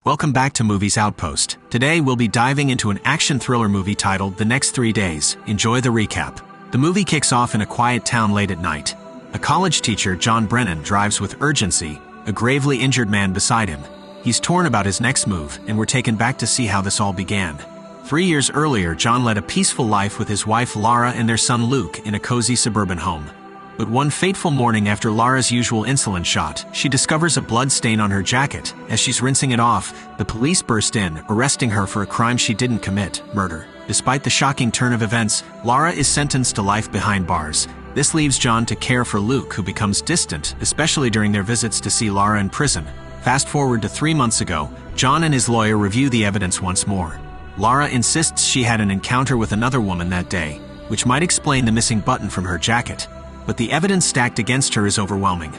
Welcome back to Movies Outpost. Today we'll be diving into an action thriller movie titled The Next 3 Days. Enjoy the recap. The movie kicks off in a quiet town late at night. A college teacher, John Brennan, drives with urgency, a gravely injured man beside him. He's torn about his next move, and we're taken back to see how this all began. 3 years earlier, John led a peaceful life with his wife Laura and their son Luke in a cozy suburban home. But one fateful morning after Laura's usual insulin shot, she discovers a blood stain on her jacket. As she's rinsing it off, the police burst in, arresting her for a crime she didn't commit, murder. Despite the shocking turn of events, Laura is sentenced to life behind bars. This leaves John to care for Luke, who becomes distant, especially during their visits to see Laura in prison. Fast forward to 3 months ago, John and his lawyer review the evidence once more. Laura insists she had an encounter with another woman that day, which might explain the missing button from her jacket. But the evidence stacked against her is overwhelming.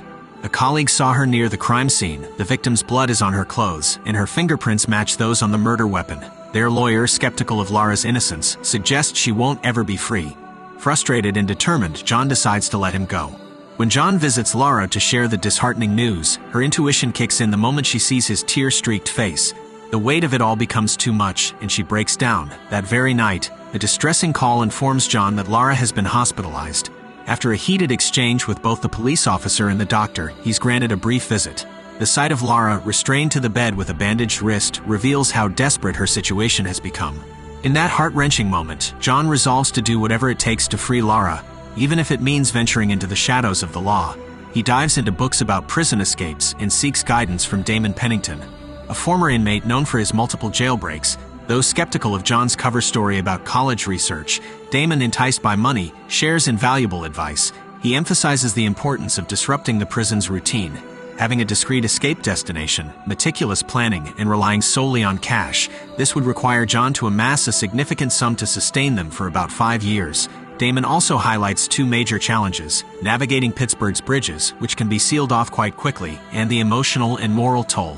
A colleague saw her near the crime scene, the victim's blood is on her clothes, and her fingerprints match those on the murder weapon. Their lawyer, skeptical of Laura's innocence, suggests she won't ever be free. Frustrated and determined, John decides to let him go. When John visits Laura to share the disheartening news, her intuition kicks in the moment she sees his tear-streaked face. The weight of it all becomes too much, and she breaks down. That very night, a distressing call informs John that Laura has been hospitalized. After a heated exchange with both the police officer and the doctor, he's granted a brief visit. The sight of Laura, restrained to the bed with a bandaged wrist, reveals how desperate her situation has become. In that heart-wrenching moment, John resolves to do whatever it takes to free Laura, even if it means venturing into the shadows of the law. He dives into books about prison escapes and seeks guidance from Damon Pennington, a former inmate known for his multiple jailbreaks. Though skeptical of John's cover story about college research, Damon, enticed by money, shares invaluable advice. He emphasizes the importance of disrupting the prison's routine, having a discreet escape destination, meticulous planning, and relying solely on cash. This would require John to amass a significant sum to sustain them for about 5 years. Damon also highlights 2 major challenges: navigating Pittsburgh's bridges, which can be sealed off quite quickly, and the emotional and moral toll.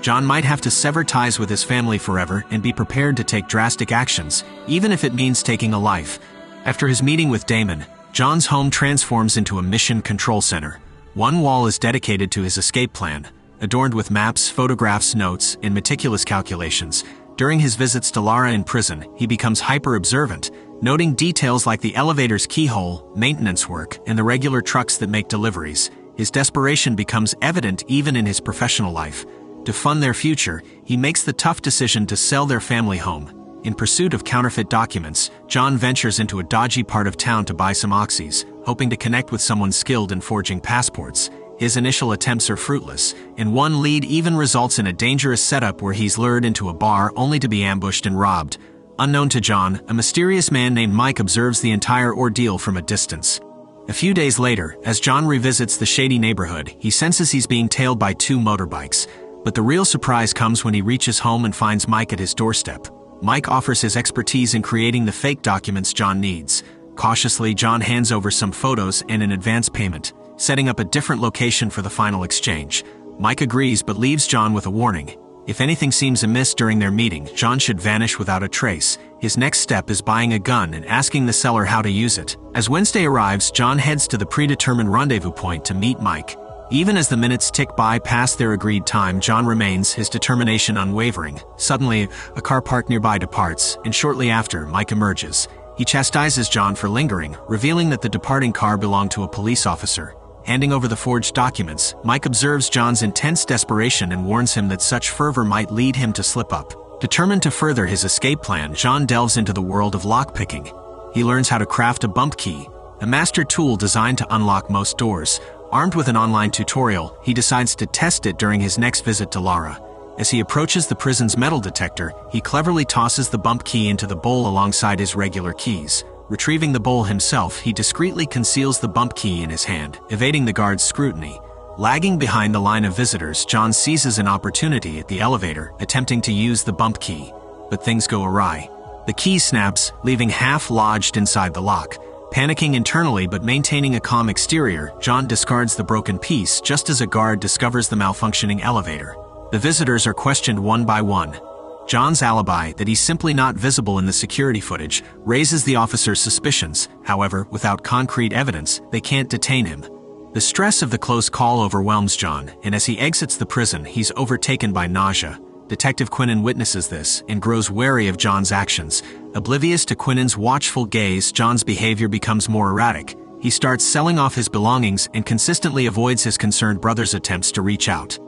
John might have to sever ties with his family forever and be prepared to take drastic actions, even if it means taking a life. After his meeting with Damon, John's home transforms into a mission control center. One wall is dedicated to his escape plan, adorned with maps, photographs, notes, and meticulous calculations. During his visits to Laura in prison, he becomes hyper-observant, noting details like the elevator's keyhole, maintenance work, and the regular trucks that make deliveries. His desperation becomes evident even in his professional life. To fund their future, he makes the tough decision to sell their family home. In pursuit of counterfeit documents, John ventures into a dodgy part of town to buy some oxys, hoping to connect with someone skilled in forging passports. His initial attempts are fruitless, and one lead even results in a dangerous setup where he's lured into a bar only to be ambushed and robbed. Unknown to John, a mysterious man named Mike observes the entire ordeal from a distance. A few days later, as John revisits the shady neighborhood, he senses he's being tailed by 2 motorbikes. But the real surprise comes when he reaches home and finds Mike at his doorstep. Mike offers his expertise in creating the fake documents John needs. Cautiously, John hands over some photos and an advance payment, setting up a different location for the final exchange. Mike agrees but leaves John with a warning. If anything seems amiss during their meeting, John should vanish without a trace. His next step is buying a gun and asking the seller how to use it. As Wednesday arrives, John heads to the predetermined rendezvous point to meet Mike. Even as the minutes tick by past their agreed time, John remains, his determination unwavering. Suddenly, a car parked nearby departs, and shortly after, Mike emerges. He chastises John for lingering, revealing that the departing car belonged to a police officer. Handing over the forged documents, Mike observes John's intense desperation and warns him that such fervor might lead him to slip up. Determined to further his escape plan, John delves into the world of lockpicking. He learns how to craft a bump key, a master tool designed to unlock most doors. Armed with an online tutorial, he decides to test it during his next visit to Laura. As he approaches the prison's metal detector, he cleverly tosses the bump key into the bowl alongside his regular keys. Retrieving the bowl himself, he discreetly conceals the bump key in his hand, evading the guard's scrutiny. Lagging behind the line of visitors, John seizes an opportunity at the elevator, attempting to use the bump key. But things go awry. The key snaps, leaving half lodged inside the lock. Panicking internally but maintaining a calm exterior, John discards the broken piece just as a guard discovers the malfunctioning elevator. The visitors are questioned one by one. John's alibi, that he's simply not visible in the security footage, raises the officers' suspicions. However, without concrete evidence, they can't detain him. The stress of the close call overwhelms John, and as he exits the prison, he's overtaken by nausea. Detective Quinnan witnesses this and grows wary of John's actions. Oblivious to Quinnan's watchful gaze, John's behavior becomes more erratic. He starts selling off his belongings and consistently avoids his concerned brother's attempts to reach out.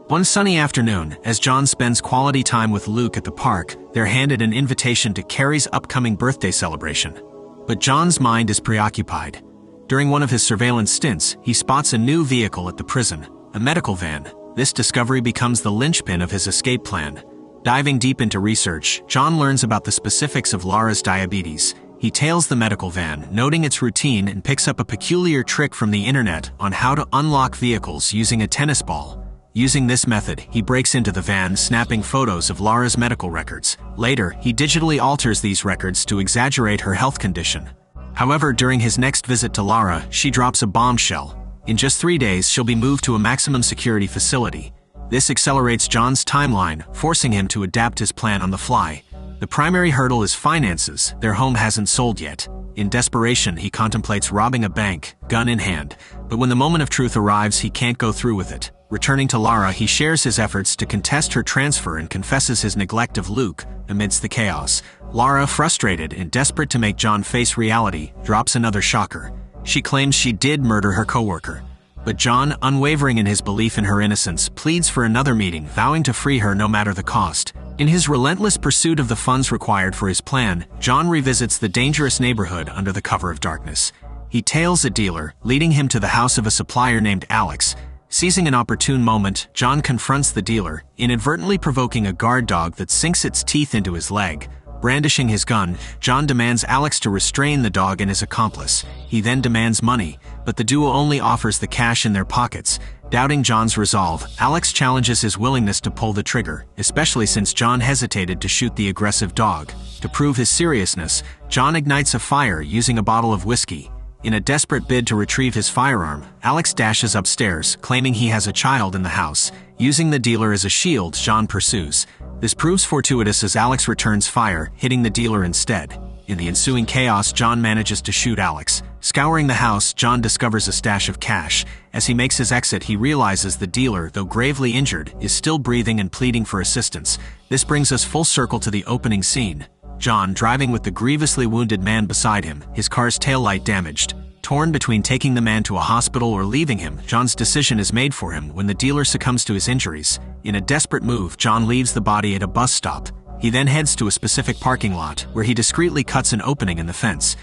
One sunny afternoon, as John spends quality time with Luke at the park, they're handed an invitation to Carrie's upcoming birthday celebration. But John's mind is preoccupied. During one of his surveillance stints, he spots a new vehicle at the prison, a medical van. This discovery becomes the linchpin of his escape plan. Diving deep into research, John learns about the specifics of Lara's diabetes. He tails the medical van, noting its routine, and picks up a peculiar trick from the internet on how to unlock vehicles using a tennis ball. Using this method, he breaks into the van, snapping photos of Lara's medical records. Later, he digitally alters these records to exaggerate her health condition. However, during his next visit to Lara, she drops a bombshell. In just 3 days, she'll be moved to a maximum security facility. This accelerates John's timeline, forcing him to adapt his plan on the fly. The primary hurdle is finances. Their home hasn't sold yet. In desperation, he contemplates robbing a bank, gun in hand. But when the moment of truth arrives, he can't go through with it. Returning to Lara, he shares his efforts to contest her transfer and confesses his neglect of Luke amidst the chaos. Lara, frustrated and desperate to make John face reality, drops another shocker. She claims she did murder her coworker. But John, unwavering in his belief in her innocence, pleads for another meeting, vowing to free her no matter the cost. In his relentless pursuit of the funds required for his plan, John revisits the dangerous neighborhood under the cover of darkness. He tails a dealer, leading him to the house of a supplier named Alex. Seizing an opportune moment, John confronts the dealer, inadvertently provoking a guard dog that sinks its teeth into his leg. Brandishing his gun, John demands Alex to restrain the dog and his accomplice. He then demands money, but the duo only offers the cash in their pockets. Doubting John's resolve, Alex challenges his willingness to pull the trigger, especially since John hesitated to shoot the aggressive dog. To prove his seriousness, John ignites a fire using a bottle of whiskey. In a desperate bid to retrieve his firearm, Alex dashes upstairs, claiming he has a child in the house. Using the dealer as a shield, John pursues. This proves fortuitous as Alex returns fire, hitting the dealer instead. In the ensuing chaos, John manages to shoot Alex. Scouring the house, John discovers a stash of cash. As he makes his exit, he realizes the dealer, though gravely injured, is still breathing and pleading for assistance. This brings us full circle to the opening scene. John, driving with the grievously wounded man beside him, his car's taillight damaged. Torn between taking the man to a hospital or leaving him, John's decision is made for him when the dealer succumbs to his injuries. In a desperate move, John leaves the body at a bus stop. He then heads to a specific parking lot, where he discreetly cuts an opening in the fence.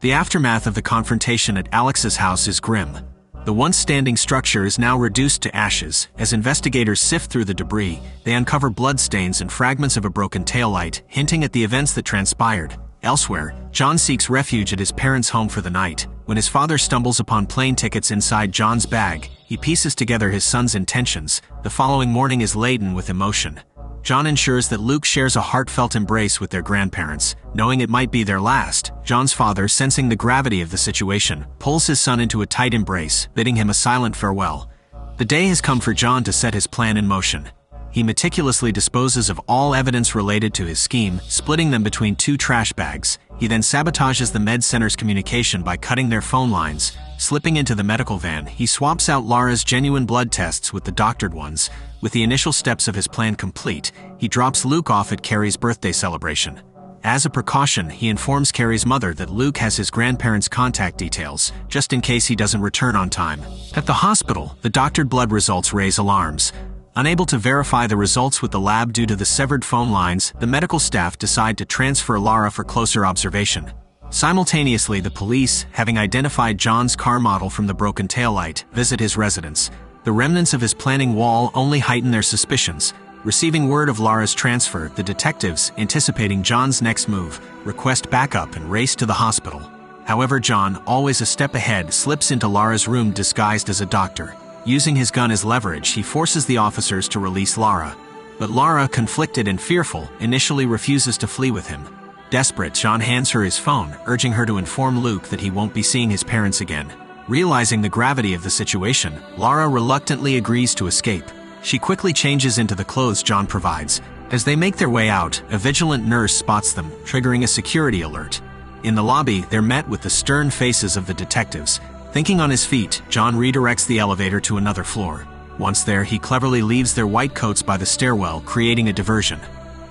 The aftermath of the confrontation at Alex's house is grim. The once standing structure is now reduced to ashes. As investigators sift through the debris, they uncover bloodstains and fragments of a broken taillight, hinting at the events that transpired. Elsewhere, John seeks refuge at his parents' home for the night. When his father stumbles upon plane tickets inside John's bag, he pieces together his son's intentions. The following morning is laden with emotion. John ensures that Luke shares a heartfelt embrace with their grandparents. Knowing it might be their last, John's father, sensing the gravity of the situation, pulls his son into a tight embrace, bidding him a silent farewell. The day has come for John to set his plan in motion. He meticulously disposes of all evidence related to his scheme, splitting them between 2 trash bags. He then sabotages the med center's communication by cutting their phone lines. Slipping into the medical van, he swaps out Lara's genuine blood tests with the doctored ones. With the initial steps of his plan complete, he drops Luke off at Carrie's birthday celebration. As a precaution, he informs Carrie's mother that Luke has his grandparents' contact details, just in case he doesn't return on time. At the hospital, the doctored blood results raise alarms. Unable to verify the results with the lab due to the severed phone lines, the medical staff decide to transfer Lara for closer observation. Simultaneously, the police, having identified John's car model from the broken taillight, visit his residence. The remnants of his planning wall only heighten their suspicions. Receiving word of Lara's transfer, the detectives, anticipating John's next move, request backup and race to the hospital. However, John, always a step ahead, slips into Lara's room disguised as a doctor. Using his gun as leverage, he forces the officers to release Lara. But Lara, conflicted and fearful, initially refuses to flee with him. Desperate, John hands her his phone, urging her to inform Luke that he won't be seeing his parents again. Realizing the gravity of the situation, Lara reluctantly agrees to escape. She quickly changes into the clothes John provides. As they make their way out, a vigilant nurse spots them, triggering a security alert. In the lobby, they're met with the stern faces of the detectives. Thinking on his feet, John redirects the elevator to another floor. Once there, he cleverly leaves their white coats by the stairwell, creating a diversion.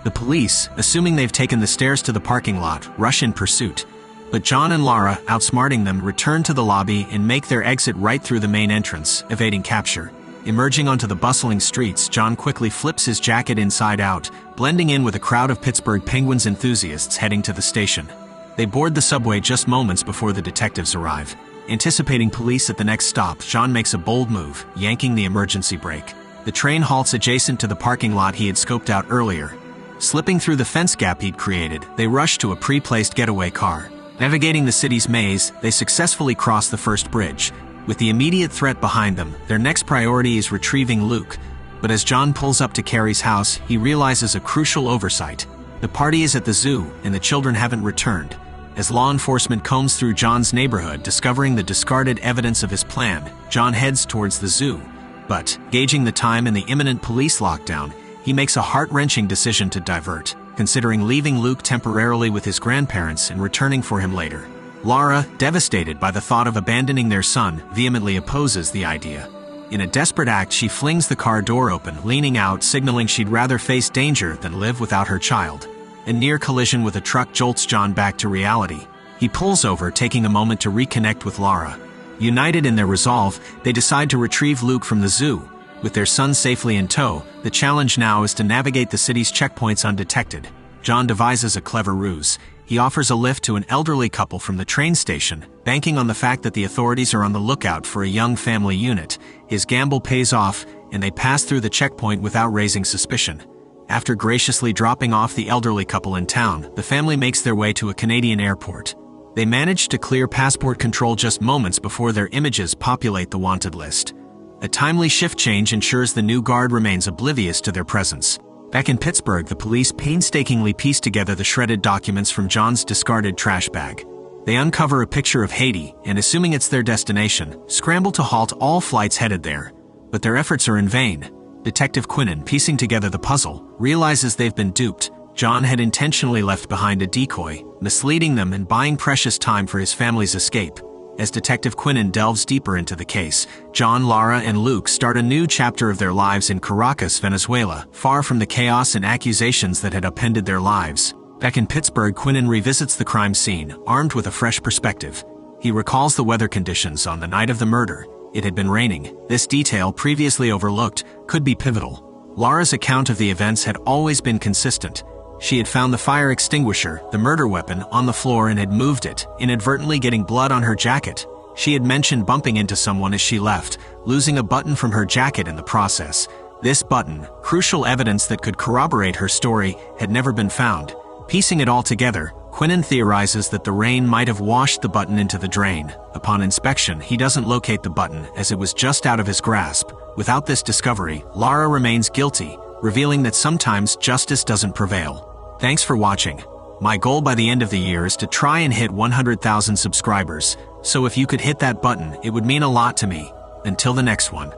The police, assuming they've taken the stairs to the parking lot, rush in pursuit. But John and Lara, outsmarting them, return to the lobby and make their exit right through the main entrance, evading capture. Emerging onto the bustling streets, John quickly flips his jacket inside out, blending in with a crowd of Pittsburgh Penguins enthusiasts heading to the station. They board the subway just moments before the detectives arrive. Anticipating police at the next stop, John makes a bold move, yanking the emergency brake. The train halts adjacent to the parking lot he had scoped out earlier. Slipping through the fence gap he'd created, they rush to a pre-placed getaway car. Navigating the city's maze, they successfully cross the first bridge. With the immediate threat behind them, their next priority is retrieving Luke. But as John pulls up to Carrie's house, he realizes a crucial oversight. The party is at the zoo, and the children haven't returned. As law enforcement combs through John's neighborhood, discovering the discarded evidence of his plan, John heads towards the zoo. But, gauging the time and the imminent police lockdown, he makes a heart-wrenching decision to divert, considering leaving Luke temporarily with his grandparents and returning for him later. Lara, devastated by the thought of abandoning their son, vehemently opposes the idea. In a desperate act, she flings the car door open, leaning out, signaling she'd rather face danger than live without her child. A near collision with a truck jolts John back to reality. He pulls over, taking a moment to reconnect with Lara. United in their resolve, they decide to retrieve Luke from the zoo. With their son safely in tow, the challenge now is to navigate the city's checkpoints undetected. John devises a clever ruse. He offers a lift to an elderly couple from the train station, banking on the fact that the authorities are on the lookout for a young family unit. His gamble pays off, and they pass through the checkpoint without raising suspicion. After graciously dropping off the elderly couple in town, the family makes their way to a Canadian airport. They manage to clear passport control just moments before their images populate the wanted list. A timely shift change ensures the new guard remains oblivious to their presence. Back in Pittsburgh, the police painstakingly piece together the shredded documents from John's discarded trash bag. They uncover a picture of Haiti and, assuming it's their destination, scramble to halt all flights headed there. But their efforts are in vain. Detective Quinnen, piecing together the puzzle, realizes they've been duped. John had intentionally left behind a decoy, misleading them and buying precious time for his family's escape. As Detective Quinnen delves deeper into the case, John, Lara, and Luke start a new chapter of their lives in Caracas, Venezuela, far from the chaos and accusations that had upended their lives. Back in Pittsburgh, Quinnen revisits the crime scene, armed with a fresh perspective. He recalls the weather conditions on the night of the murder. It had been raining. This detail, previously overlooked, could be pivotal. Lara's account of the events had always been consistent. She had found the fire extinguisher, the murder weapon, on the floor and had moved it, inadvertently getting blood on her jacket. She had mentioned bumping into someone as she left, losing a button from her jacket in the process. This button, crucial evidence that could corroborate her story, had never been found. Piecing it all together, Quinnen theorizes that the rain might have washed the button into the drain. Upon inspection, he doesn't locate the button as it was just out of his grasp. Without this discovery, Lara remains guilty, revealing that sometimes justice doesn't prevail. Thanks for watching. My goal by the end of the year is to try and hit 100,000 subscribers, so if you could hit that button, it would mean a lot to me. Until the next one.